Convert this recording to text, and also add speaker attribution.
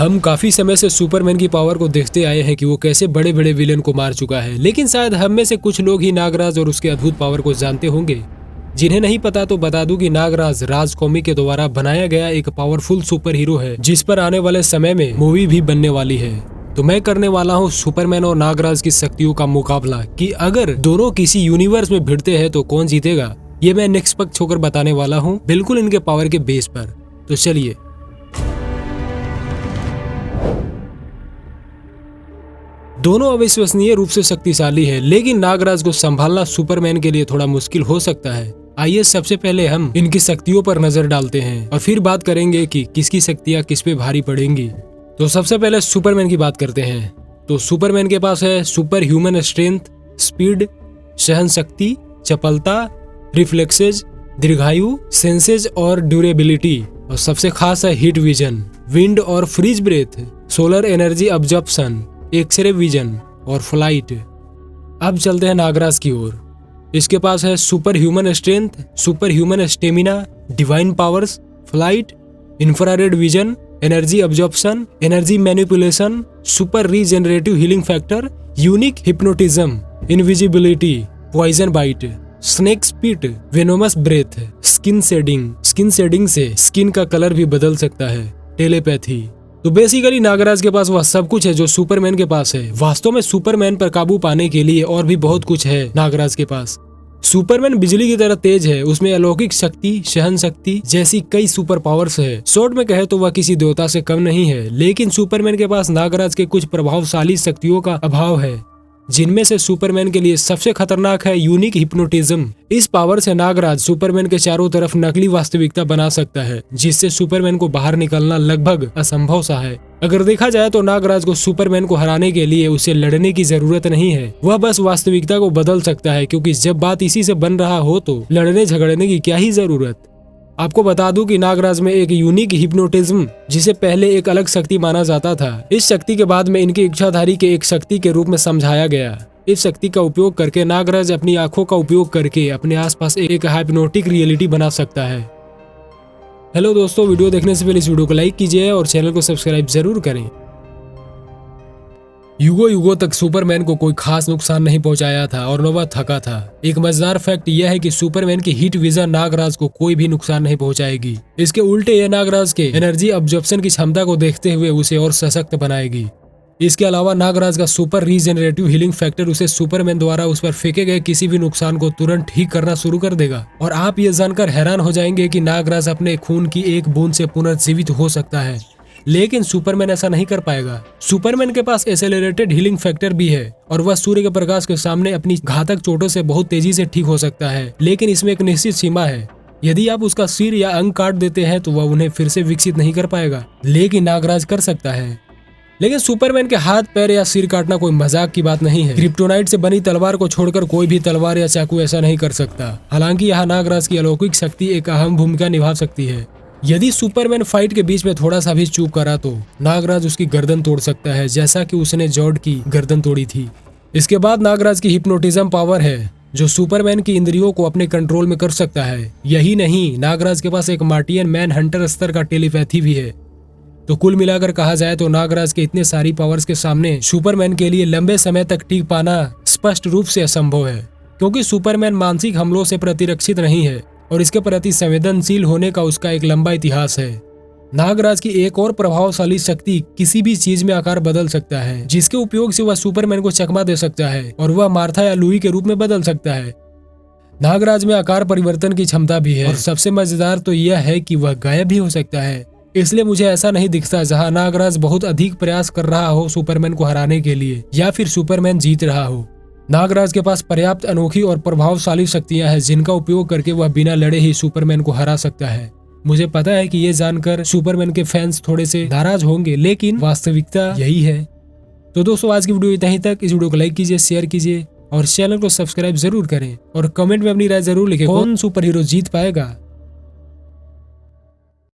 Speaker 1: हम काफी समय से सुपरमैन की पावर को देखते आए हैं कि वो कैसे बड़े बड़े विलेन को मार चुका है, लेकिन शायद हम में से कुछ लोग ही नागराज और उसके अद्भुत पावर को जानते होंगे। जिन्हें नहीं पता तो बता दूं कि नागराज राज कॉमिक के द्वारा बनाया गया एक पावरफुल सुपर हीरो है, जिस पर आने वाले समय में मूवी भी बनने वाली है। तो मैं करने वाला हूँ सुपरमैन और नागराज की शक्तियों का मुकाबला कि अगर दोनों किसी यूनिवर्स में भिड़ते हैं तो कौन जीतेगा। ये मैं निष्पक्ष होकर बताने वाला हूँ, बिल्कुल इनके पावर के बेस पर। तो चलिए, दोनों अविश्वसनीय रूप से शक्तिशाली है, लेकिन नागराज को संभालना सुपरमैन के लिए थोड़ा मुश्किल हो सकता है। आइए सबसे पहले हम इनकी शक्तियों पर नजर डालते हैं और फिर बात करेंगे कि किसकी शक्तियां किस पे भारी पड़ेंगी। तो सबसे पहले सुपरमैन की बात करते हैं। तो सुपरमैन के पास है सुपर ह्यूमन स्ट्रेंथ, स्पीड, सहन शक्ति, चपलता, रिफ्लेक्सेज, दीर्घायु, सेंसेज और ड्यूरेबिलिटी। और सबसे खास है हीट विजन, विंड और freeze breath, solar energy absorption, x-ray vision और फ्लाइट। अब चलते हैं नागराज की ओर। इसके पास है super human strength, super human stamina, divine powers, flight, infrared vision, energy absorption, energy manipulation, super regenerative healing factor, unique hypnotism, invisibility, poison bite, snake spit, venomous breath, skin shedding से skin का colour भी बदल सकता है, telepathy. तो basically Nagraj के पास वह सब कुछ है जो सुपरमैन के पास है। वास्तव में सुपरमैन पर काबू पाने के लिए और भी बहुत कुछ है नागराज के पास। सुपरमैन बिजली की तरह तेज है, उसमें अलौकिक शक्ति, सहन शक्ति जैसी कई सुपर पावर्स है। शॉर्ट में कहे तो वह किसी देवता से कम नहीं है, लेकिन सुपरमैन के पास नागराज के कुछ प्रभावशाली शक्तियों का अभाव है, जिनमें से सुपरमैन के लिए सबसे खतरनाक है यूनिक हिप्नोटिज्म। इस पावर से नागराज सुपरमैन के चारों तरफ नकली वास्तविकता बना सकता है, जिससे सुपरमैन को बाहर निकलना लगभग असंभव सा है। अगर देखा जाए तो नागराज को सुपरमैन को हराने के लिए उसे लड़ने की जरूरत नहीं है, वह बस वास्तविकता को बदल सकता है, क्योंकि जब बात इसी से बन रहा हो तो लड़ने झगड़ने की क्या ही जरूरत। आपको बता दूं कि नागराज में एक यूनिक हिप्नोटिज्म, जिसे पहले एक अलग शक्ति माना जाता था, इस शक्ति के बाद में इनकी इच्छाधारी के एक शक्ति के रूप में समझाया गया। इस शक्ति का उपयोग करके नागराज अपनी आंखों का उपयोग करके अपने आसपास एक हाइप्नोटिक रियलिटी बना सकता है। हेलो दोस्तों, वीडियो देखने से पहले इस वीडियो को लाइक कीजिए और चैनल को सब्सक्राइब जरूर करें। युगों तक सुपरमैन को कोई खास नुकसान नहीं पहुंचाया था और न वह थका था। एक मजेदार फैक्ट यह है कि सुपरमैन की हीट विजन नागराज को कोई भी नुकसान नहीं पहुंचाएगी। इसके उल्टे यह नागराज के एनर्जी अब्जॉर्प्शन की क्षमता को देखते हुए उसे और सशक्त बनाएगी। इसके अलावा नागराज का सुपर रीजेनरेटिव हीलिंग फैक्टर उसे सुपरमैन द्वारा उस पर फेंके गए किसी भी नुकसान को तुरंत ठीक करना शुरू कर देगा। और आप ये जानकर हैरान हो जाएंगे कि नागराज अपने खून की एक बूंद से पुनर्जीवित हो सकता है, लेकिन सुपरमैन ऐसा नहीं कर पाएगा। सुपरमैन के पास एक्सेलरेटेड हीलिंग फैक्टर भी है और वह सूर्य के प्रकाश के सामने अपनी घातक चोटों से बहुत तेजी से ठीक हो सकता है, लेकिन इसमें एक निश्चित सीमा है। यदि आप उसका सिर या अंग काट देते हैं तो वह उन्हें फिर से विकसित नहीं कर पाएगा, लेकिन नागराज कर सकता है। लेकिन सुपरमैन के हाथ, पैर या सिर काटना कोई मजाक की बात नहीं है। क्रिप्टोनाइट से बनी तलवार को छोड़कर कोई भी तलवार या चाकू ऐसा नहीं कर सकता। हालांकि यहाँ नागराज की अलौकिक शक्ति एक अहम भूमिका निभा सकती है। यदि सुपरमैन फाइट के बीच में थोड़ा सा भी चूक करा तो नागराज उसकी गर्दन तोड़ सकता है, जैसा कि उसने जॉर्ड की गर्दन तोड़ी थी। इसके बाद नागराज की हिप्नोटिज्म पावर है, जो सुपरमैन की इंद्रियों को अपने कंट्रोल में कर सकता है। यही नहीं, नागराज के पास एक मार्टियन मैन हंटर स्तर का टेलीपैथी भी है। तो कुल मिलाकर कहा जाए तो नागराज के इतने सारी पावर्स के सामने सुपरमैन के लिए लंबे समय तक टिक पाना स्पष्ट रूप से असंभव है, क्योंकि सुपरमैन मानसिक हमलों से प्रतिरक्षित नहीं है और इसके प्रति संवेदनशील होने का उसका एक लंबा इतिहास है। नागराज की एक और प्रभावशाली शक्ति किसी भी चीज में आकार बदल सकता है, जिसके उपयोग से वह सुपरमैन को चकमा दे सकता है और वह मार्था या लुई के रूप में बदल सकता है। नागराज में आकार परिवर्तन की क्षमता भी है और सबसे मजेदार तो यह है कि वह गायब भी हो सकता है। इसलिए मुझे ऐसा नहीं दिखता जहां नागराज बहुत अधिक प्रयास कर रहा हो सुपरमैन को हराने के लिए, या फिर सुपरमैन जीत रहा हो। नागराज के पास पर्याप्त अनोखी और प्रभावशाली शक्तियां हैं, जिनका उपयोग करके वह बिना लड़े ही सुपरमैन को हरा सकता है। मुझे पता है कि ये जानकर सुपरमैन के फैंस थोड़े से नाराज होंगे, लेकिन वास्तविकता यही है। तो दोस्तों, आज की वीडियो इतना ही तक। इस वीडियो को लाइक कीजिए, शेयर कीजिए और चैनल को सब्सक्राइब जरूर करें और कमेंट में अपनी राय जरूर लिखें, कौन सुपर हीरो जीत पाएगा।